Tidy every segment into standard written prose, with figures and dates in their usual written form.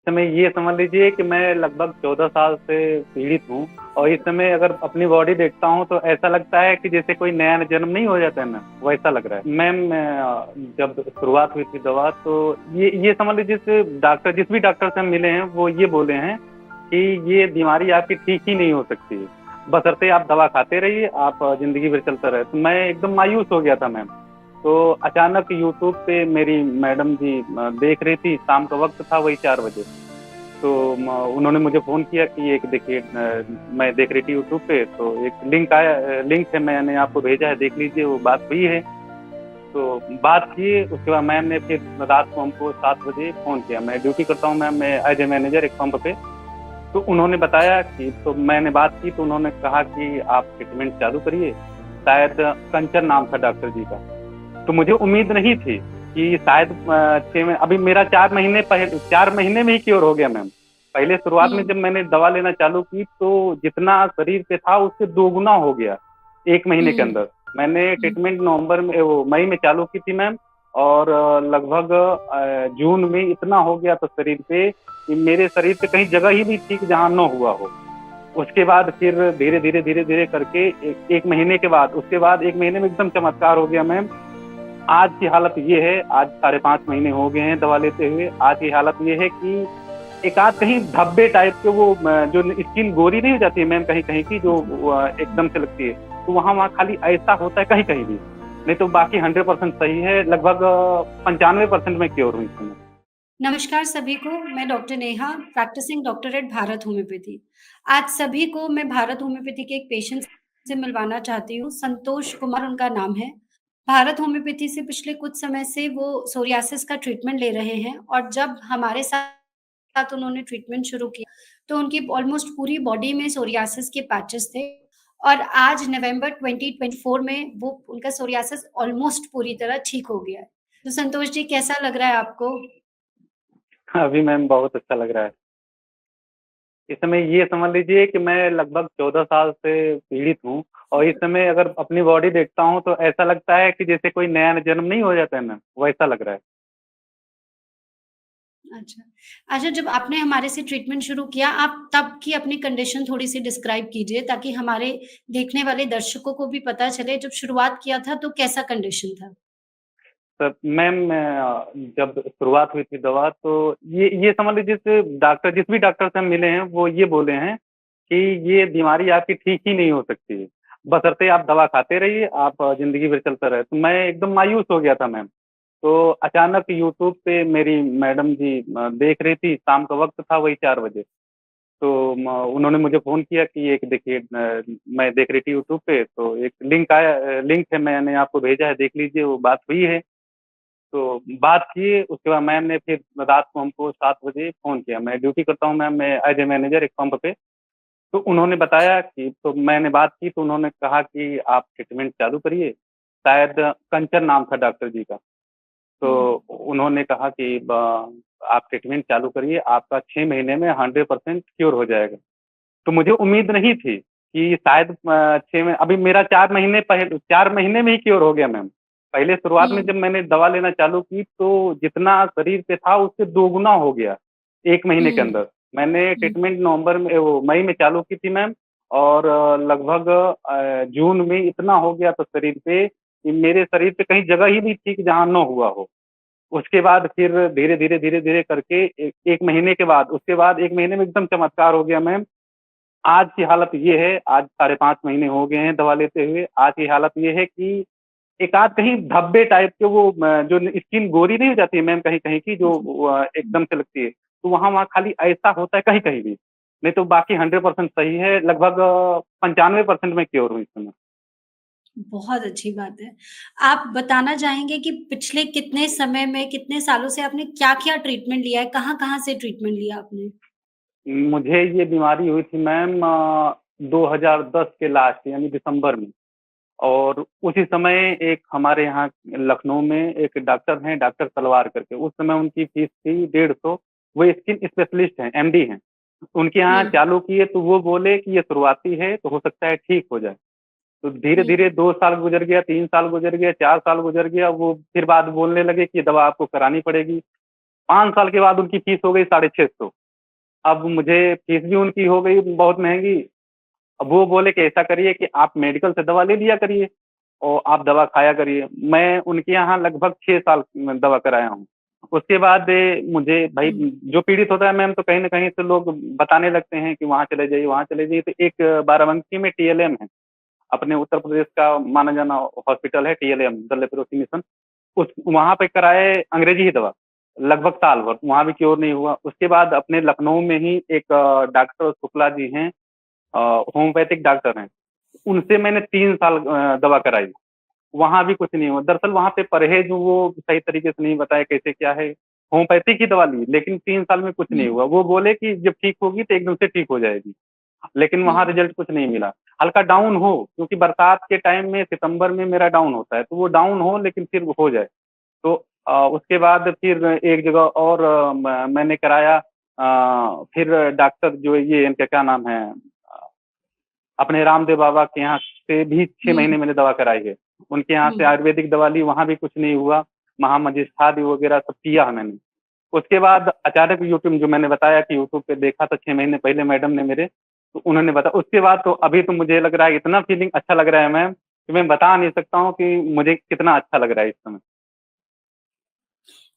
समय ये समझ लीजिए कि मैं लगभग 14 साल से पीड़ित हूँ और इस समय अगर अपनी बॉडी देखता हूँ तो ऐसा लगता है कि जैसे कोई नया जन्म नहीं हो जाता है ना, वैसा लग रहा है। मैम जब शुरुआत हुई थी दवा तो ये समझ लीजिए कि डॉक्टर जिस भी डॉक्टर से हम मिले हैं वो ये बोले हैं कि ये बीमारी आपकी ठीक ही नहीं हो सकती है, बशर्ते आप दवा खाते रहिए, आप ज़िंदगी भर चलता रहे। तो मैं एकदम मायूस हो गया था मैम। तो अचानक यूट्यूब पे मेरी मैडम जी देख रही थी, शाम का वक़्त था वही 4 बजे। तो उन्होंने मुझे फ़ोन किया कि एक देखिए मैं देख रही थी यूट्यूब पे तो एक लिंक आया, लिंक है मैंने आपको भेजा है, देख लीजिए। वो बात हुई है। तो बात की, उसके बाद मैम ने फिर रात को हमको 7 बजे फ़ोन किया। मैं ड्यूटी करता हूँ मैम, मैं एज़ ए मैनेजर एक पंप पे। तो उन्होंने बताया कि तो मैंने बात की तो उन्होंने कहा कि आप ट्रीटमेंट चालू करिए। शायद कंचन नाम था डॉक्टर जी का। तो मुझे उम्मीद नहीं थी कि शायद 6 में अभी मेरा 4 महीने 4 महीने में ही क्योर हो गया मैम। पहले शुरुआत में हुँ, जब मैंने दवा लेना चालू की तो जितना शरीर पे था उससे दोगुना हो गया 1 महीने के हुँ, अंदर। मैंने हुँ। ट्रीटमेंट नवंबर में वो मई में चालू की थी मैम और लगभग जून में इतना हो गया था शरीर पे कि मेरे शरीर पे कहीं जगह ही नहीं थी कि जहाँ ना हुआ हो। उसके बाद फिर धीरे-धीरे करके 1 महीने के बाद उसके बाद 1 महीने में एकदम चमत्कार हो गया मैम। आज की हालत ये है, आज साढ़े 5 महीने हो गए हैं दवा लेते हुए। आज की हालत ये है कि एक आध कहीं धब्बे टाइप के वो जो स्किन गोरी नहीं हो जाती है मैम कहीं-कहीं की जो जी। एकदम से लगती है, तो वहाँ-वहाँ खाली ऐसा होता है कहीं-कहीं भी। नहीं तो बाकी 100% सही है, लगभग 95% मैं क्योर हूँ इस समय। नमस्कार सभी को, मैं doctor Neha, practising doctor at Bharat homeopathy. आज सभी को मैं भारत होम्योपैथी के एक पेशेंट से मिलवाना चाहती हूँ, संतोष कुमार उनका नाम है। भारत होम्योपैथी से पिछले कुछ समय से वो सोरियासिस का ट्रीटमेंट ले रहे हैं और जब हमारे साथ उन्होंने ट्रीटमेंट शुरू किया, तो उनकी ऑलमोस्ट पूरी बॉडी में सोरियासिस के पैचेज़ थे और आज नवंबर 2024 में वो उनका सोरियासिस ऑलमोस्ट पूरी तरह ठीक हो गया है। तो संतोष जी कैसा लग रहा है आपको? अभी मैम बहुत अच्छा लग रहा है। इस समय ये समझ लीजिए कि मैं लगभग 14 साल से पीड़ित हूँ और इस समय अगर अपनी बॉडी देखता हूँ तो ऐसा लगता है कि जैसे कोई नया जन्म नहीं हो जाता है ना, वैसा लग रहा है। अच्छा। अच्छा जब आपने हमारे से ट्रीटमेंट शुरू किया, आप तब की अपनी कंडीशन थोड़ी-सी डिस्क्राइब कीजिए ताकि हमारे देखने वाले दर्शकों को भी पता चले जब शुरुआत किया था तो कैसा कंडीशन था? तब मैम जब शुरुआत हुई थी दवा तो ये समझ लीजिए कि डॉक्टर जिस भी डॉक्टर से हम मिले हैं वो ये बोले हैं कि ये बीमारी आपकी ठीक ही नहीं हो सकती है, बशर्ते आप दवा खाते रहिए, आप ज़िंदगी भर चलता रहे। तो मैं एकदम मायूस हो गया था मैम। तो अचानक यूट्यूब पे मेरी मैडम जी देख रही थी, शाम का वक़्त था वही 4 बजे। तो उन्होंने मुझे फ़ोन किया कि एक देखिए मैं देख रही थी यूट्यूब पे तो एक लिंक आया, लिंक है मैंने आपको भेजा है, देख लीजिए। वो बात हुई है। तो बात की, उसके बाद मैम ने फिर रात को हमको 7 बजे फ़ोन किया। मैं ड्यूटी करता हूँ मैम, मैं एज़ ए मैनेजर एक पंप पे। तो उन्होंने बताया कि तो मैंने बात की तो उन्होंने कहा कि आप ट्रीटमेंट चालू करिए। शायद कंचन नाम था डॉक्टर जी का। तो हुँ। उन्होंने कहा कि आप ट्रीटमेंट चालू करिए, आपका 6 महीने में 100% क्योर हो जाएगा। तो मुझे उम्मीद नहीं थी कि शायद 6 में अभी मेरा 4 महीने में ही क्योर हो गया मैम। पहले शुरुआत में हुँ, जब मैंने दवा लेना चालू की तो जितना शरीर पे था उससे दोगुना हो गया 1 महीने के हुँ, अंदर। मैंने हुँ। ट्रीटमेंट नवंबर में वो मई में चालू की थी मैम और लगभग जून में इतना हो गया था शरीर पे कि मेरे शरीर पे कहीं जगह ही नहीं थी कि जहाँ ना हुआ हो। उसके बाद फिर धीरे-धीरे करके 1 महीने के बाद उसके बाद 1 महीने में एकदम चमत्कार हो गया मैम। आज की हालत ये है, आज साढ़े 5 महीने हो गए हैं दवा लेते हुए। आज की हालत ये है कि एक आध कहीं धब्बे टाइप के वो जो स्किन गोरी नहीं हो जाती है मैम कहीं-कहीं की जो जी। एकदम से लगती है, तो वहाँ-वहाँ खाली ऐसा होता है कहीं-कहीं भी। नहीं तो बाकी 100% सही है, लगभग 95% मैं क्योर हूँ इस समय। बहुत अच्छी बात है। आप बताना चाहेंगे कि पिछले कितने समय में, कितने सालों से आपने क्या-क्या ट्रीटमेंट लिया है? कहाँ-कहाँ से ट्रीटमेंट लिया आपने? मुझे ये बीमारी हुई थी मैम 2010 के लास्ट यानी दिसंबर में। और उसी समय एक हमारे यहाँ लखनऊ में एक डॉक्टर हैं, डॉक्टर तलवार करके, उस समय उनकी फीस थी 150। वो स्किन स्पेशलिस्ट हैं, एमडी हैं। उनके यहाँ हुँ, चालू किए तो वो बोले कि ये शुरुआती है, तो हो सकता है ठीक हो जाए। तो हुँ, धीरे-धीरे 2 साल गुज़र गया, 3 साल गुज़र गया, 4 साल गुज़र गया, वो फिर बाद बोलने लगे कि ये दवा आपको करानी पड़ेगी। 5 साल के बाद उनकी फीस हो गई 650। अब मुझे फीस भी उनकी हो गई बहुत महँगी। अब वो बोले कि ऐसा करिए कि आप मेडिकल से दवा ले लिया करिए और आप दवा खाया करिए। मैं उनके यहाँ लगभग 6 साल दवा कराया हूँ। उसके बाद मुझे भाई हुँ। जो पीड़ित होता है मैम तो कहीं न कहीं से लोग बताने लगते हैं कि वहाँ चले जाइए, वहाँ चले जाइए। तो एक बाराबंकी में टीएलएम है, अपने उत्तर प्रदेश का माना जाना हॉस्पिटल है टीएलएम, द लेप्रोसी मिशन। उस वहाँ पे कराए अंग्रेजी ही दवा, लगभग साल भर, वहाँ भी क्योर नहीं हुआ। उसके बाद अपने लखनऊ में ही एक डॉक्टर शुक्ला जी हैं, होम्योपैथिक डॉक्टर हैं, उनसे मैंने 3 साल दवा कराई, वहाँ भी कुछ नहीं हुआ। दरअसल वहाँ पे परहेज़ वो सही तरीके से नहीं बताए कैसे क्या है, होम्योपैथिक ही दवा ली, लेकिन 3 साल में कुछ नहीं हुँ, हुआ। वो बोले कि जब ठीक होगी तो एकदम से ठीक हो जाएगी, लेकिन वहाँ हुँ। रिज़ल्ट कुछ नहीं मिला। हल्का डाउन हो, क्योंकि बरसात के टाइम में सितंबर में मेरा डाउन होता है, तो वो डाउन हो लेकिन फिर वो हो जाए। तो उसके बाद फिर एक जगह और मैंने कराया, फिर डॉक्टर जो ये इनका क्या नाम है, अपने रामदेव बाबा के यहाँ से भी 6 हुँ, महीने मैंने दवा कराई है। उनके यहाँ से हुँ। आयुर्वेदिक दवा ली, वहाँ भी कुछ नहीं हुआ। महामजिष्ठादि वगैरह सब किया है मैंने। उसके बाद अचानक यूट्यूब जो मैंने बताया कि यूट्यूब पे देखा था 6 महीने पहले मैडम ने मेरे, तो उन्होंने बताया। उसके बाद तो अभी तो मुझे लग रहा है इतना फीलिंग अच्छा लग रहा है मैम, कि मैं बता नहीं सकता हूँ कि मुझे कितना अच्छा लग रहा है इस समय।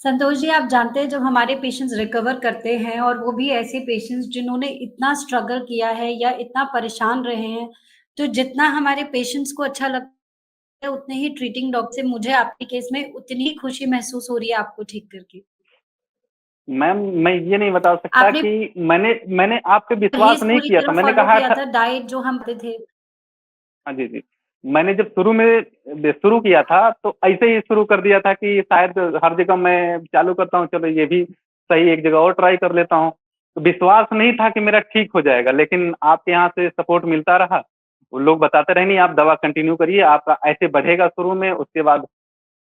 संतोष जी, आप जानते हैं जब हमारे पेशेंट्स रिकवर करते हैं और वो भी ऐसे पेशेंट्स जिन्होंने इतना स्ट्रगल किया है या इतना परेशान रहे हैं, तो जितना हमारे पेशेंट्स को अच्छा लगता है उतने ही ट्रीटिंग डॉक्टर से मुझे आपके केस में उतनी ही खुशी महसूस हो रही है आपको ठीक करके। मैम मैं ये नहीं बता सकता आपने कि मैंने मैंने आप पे विश्वास परहेज़ नहीं पूरी किया था। तरह मैंने फ़ॉलो कहा किया था, था, डाइट जो हम करते थे। हाँ जी, जी। मैंने जब शुरू किया था, तो ऐसे ही शुरू कर दिया था कि शायद हर जगह मैं चालू करता हूँ, चलो ये भी सही, एक जगह और ट्राई कर लेता हूँ। तो विश्वास नहीं था कि मेरा ठीक हो जाएगा, लेकिन आपके यहाँ से सपोर्ट मिलता रहा। वो लोग बताते रहे नहीं आप दवा कंटिन्यू करिए, आपका ऐसे बढ़ेगा शुरू में, उसके बाद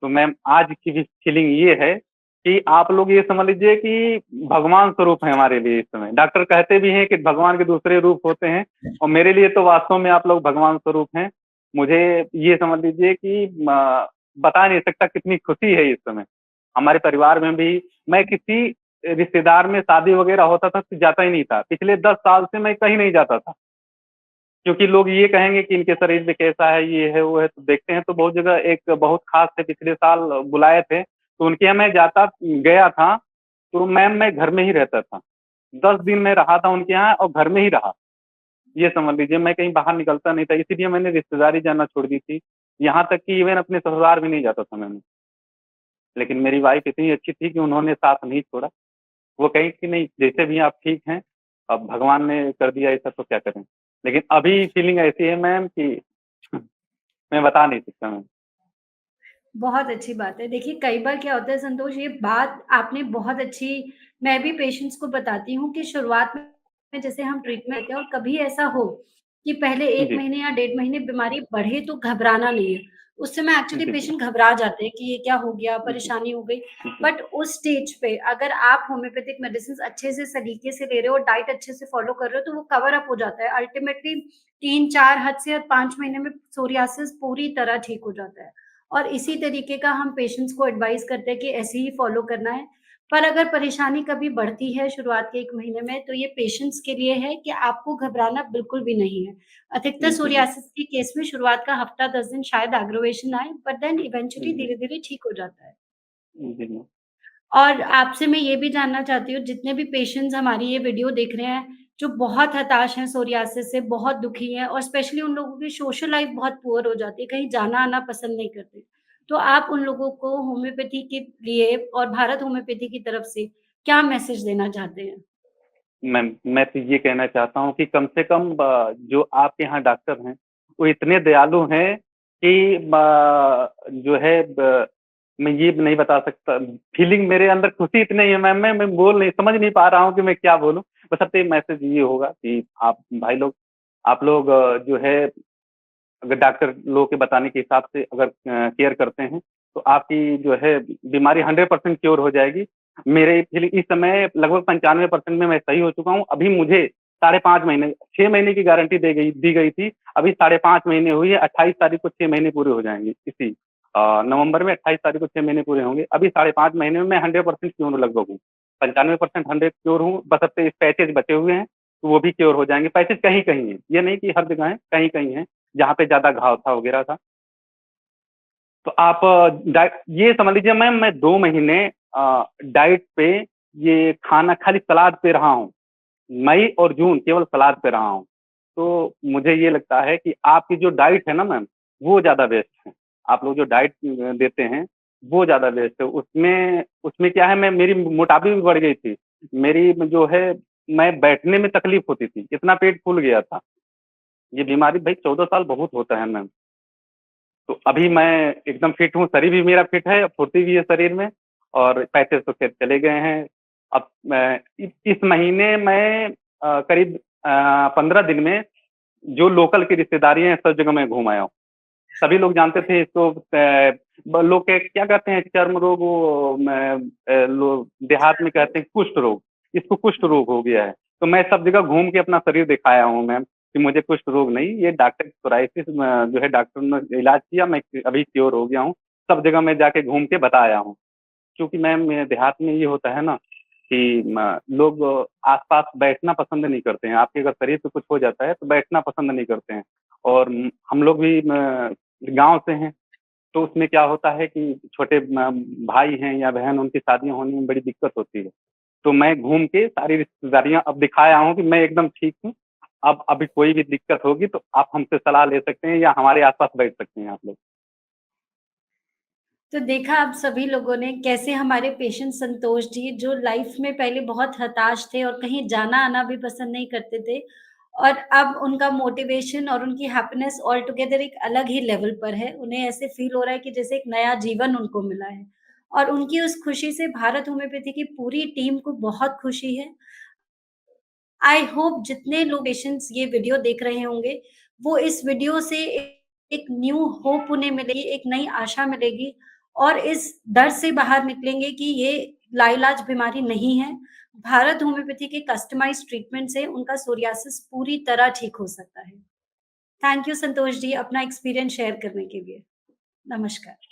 तो मैम आज की भी फीलिंग ये है कि आप लोग ये समझ लीजिए कि भगवान स्वरूप हैं हमारे लिए इस समय। डॉक्टर कहते भी हैं कि भगवान के दूसरे रूप होते हैं, और मेरे लिए तो वास्तव में आप लोग भगवान स्वरूप हैं। मुझे ये समझ लीजिए कि बता नहीं सकता कितनी खुशी है इस समय। हमारे परिवार में भी मैं किसी रिश्तेदार में शादी वगैरह होता था तो जाता ही नहीं था। पिछले 10 साल से मैं कहीं नहीं जाता था। क्योंकि लोग ये कहेंगे कि इनके शरीर में कैसा है, ये है, वो है, तो देखते हैं तो बहुत जगह एक बहुत खास थे पिछले साल बुलाए थे, तो उनके यहाँ मैं जाता गया था, तो मैम मैं घर में ही रहता था। 10 दिन मैं रहा था उनके यहाँ और घर में ही रहा। ये समझ लीजिए मैं कहीं बाहर निकलता नहीं था, इसीलिए मैंने रिश्तेदारी जाना छोड़ दी थी। यहाँ तक कि इवेन अपने ससुराल भी नहीं जाता था मैं। लेकिन मेरी वाइफ़ इतनी अच्छी थी कि उन्होंने साथ नहीं छोड़ा। वो कहीं कि नहीं जैसे भी आप ठीक हैं, अब भगवान ने कर दिया ऐसा तो क्या करें। लेकिन अभी फीलिंग ऐसी है मैम कि मैं बता नहीं सकता मैम। बहुत अच्छी बात है। देखिए, कई बार क्या होता है संतोष, ये बात आपने बहुत अच्छी मैं भी पेशेंट्स को बताती हूँ कि शुरुआत में जैसे हम ट्रीटमेंट लेते हैं और कभी ऐसा हो कि पहले 1 जी, महीने या डेढ़ महीने बीमारी बढ़े तो घबराना नहीं है। उस समय एक्चुअली जी, जी। पेशेंट घबरा जाते हैं कि ये क्या हो गया, जी, परेशानी हो गई। जी। बट उस स्टेज पे अगर आप होम्योपैथिक मेडिसिन्स अच्छे से सलीके से ले रहे हो और डाइट अच्छे से फॉलो कर रहे हो, तो वो कवर अप हो जाता है। अल्टीमेटली 3-4 हद से 5 महीने में सोरियासिस पूरी तरह ठीक हो जाता है। और इसी तरीके का हम पेशेंट्स को एडवाइस करते हैं कि ऐसे ही फॉलो करना है। पर अगर परेशानी कभी बढ़ती है शुरुआत के 1 महीने में, तो ये पेशेंट्स के लिए है कि आपको घबराना बिल्कुल भी नहीं है। अधिकतर जी, जी। सोरियासिस के केस में शुरुआत का हफ्ता 10 दिन शायद एग्ग्रावेशन आए, बट देन इवेंचुअली जी, धीरे-धीरे ठीक हो जाता है। जी, जी। और आपसे मैं ये भी जानना चाहती हूँ, जितने भी पेशेंट्स हमारी ये वीडियो देख रहे हैं, जो बहुत हताश हैं सोरियासिस से, बहुत दुखी हैं और स्पेशली उन लोगों की सोशल लाइफ बहुत पुअर हो जाती है, कहीं जाना-आना पसंद नहीं करते। तो आप उन लोगों को होम्योपैथी के लिए और भारत होम्योपैथी की तरफ से क्या मैसेज देना चाहते हैं? मैं तो ये कहना चाहता हूँ कि कम से कम जो आपके यहाँ डॉक्टर हैं, वो इतने दयालु हैं कि जो है मैं ये नहीं बता सकता। फीलिंग मेरे अंदर खुशी इतनी है मैम, मैं बोल नहीं समझ नहीं पा रहा हूँ कि मैं क्या बोलूँ। बस अब एक मैसेज ये होगा कि आप भाई लोग आप लोग जो है अगर डॉक्टर लोगों के बताने के हिसाब से अगर केयर करते हैं, तो आपकी जो है बीमारी 100% क्योर हो जाएगी। मेरे फीलिंग इस समय लगभग 95% में मैं सही हो चुका हूँ। अभी मुझे साढ़े 5 महीने 6 महीने की गारंटी दी गई थी। अभी साढ़े 5 महीने हुई है, 28 तारीख को 6 महीने पूरे हो जाएँगे नवंबर में 28 तारीख को 6 महीने पूरे होंगे। अभी साढ़े 5 महीने में मैं 100% क्योर लगभग हूँ। 95% 100 क्योर हूँ, बशर्ते पैचेज़ बचे हुए हैं, तो वो भी क्योर हो जाएँगे। पैचेज़ कहीं-कहीं हैं, ये नहीं कि हर जगह हैं, कहीं-कहीं हैं, जहाँ पे ज़्यादा घाव था वगैरह था। तो आप ये समझ लीजिए मैम मैं 2 महीने डाइट पे ये खाना खाली सलाद पे रहा हूँ। मई और जून केवल सलाद पे रहा हूँ। तो मुझे ये लगता है कि आपकी जो डाइट है ना मैम, वो ज़्यादा बेस्ट है। आप लोग जो डाइट देते हैं, वो ज़्यादा बेस्ट है। उसमें उसमें क्या है मैं मेरी मोटापी भी बढ़ गई थी। मेरी जो है मैं बैठने में तकलीफ़ होती थी, इतना पेट फूल गया था। ये बीमारी भई 14 साल बहुत होता है मैम। तो अभी मैं एकदम फिट हूँ, शरीर भी मेरा फिट है, फुर्ती भी है शरीर में और पैसे तो खैर चले गए हैं। अब मैं इस महीने मैं करीब 15 दिन में जो लोकल की रिश्तेदारी हैं, सब जगह मैं घूम आया हूँ। सभी लोग जानते थे इसको लोग क्या कहते हैं चर्म रोग वो लोग देहात में कहते हैं कुष्ठ रोग, इसको कुष्ठ रोग हो गया है। तो मैं सब जगह घूम के अपना शरीर दिखाया हूँ मैम कि मुझे कुष्ठ रोग नहीं, ये डॉक्टर सोराइसिस जो है डॉक्टर ने इलाज किया, मैं अभी क्योर हो गया हूँ। सब जगह मैं जाके घूम के बता आया हूँ। क्योंकि मैम देहात में ये होता है ना कि लोग आस-पास बैठना पसंद नहीं करते हैं। आपके अगर शरीर पे कुछ हो जाता है तो बैठना पसंद नहीं करते हैं और हम लोग भी गाँव से हैं, तो उसमें क्या होता है कि छोटे भाई हैं या बहन उनकी शादियाँ होने में बड़ी दिक्कत होती है। तो मैं घूम के सारी रिश्तेदारियाँ अब दिखाया हूँ कि मैं एकदम ठीक हूँ। अब अभी कोई भी दिक्कत होगी तो आप हमसे सलाह ले सकते हैं या हमारे आस-पास बैठ सकते हैं आप लोग। तो देखा आप सभी लोगों ने कैसे हमारे पेशेंट संतोष जी जो लाइफ में पहले बहुत हताश थे और कहीं जाना-आना भी पसंद नहीं करते थे और अब उनका मोटिवेशन और उनकी हैप्पीनेस ऑल टुगेदर एक अलग ही लेवल पर है। उन्हें ऐसे फ़ील हो रहा है कि जैसे एक नया जीवन उनको मिला है और उनकी उस खुशी से भारत होम्योपैथी की पूरी टीम को बहुत खुशी है। आई होप जितने लोग पेशेंट्स ये वीडियो देख रहे होंगे, वो इस वीडियो से एक न्यू होप उन्हें मिलेगी, एक नई आशा मिलेगी और इस डर से बाहर निकलेंगे कि ये लाइलाज बीमारी नहीं है। भारत होम्योपैथी के कस्टमाइज़्ड ट्रीटमेंट से उनका सोरियासिस पूरी तरह ठीक हो सकता है। थैंक यू संतोष जी अपना एक्सपीरियंस शेयर करने के लिए। नमस्कार।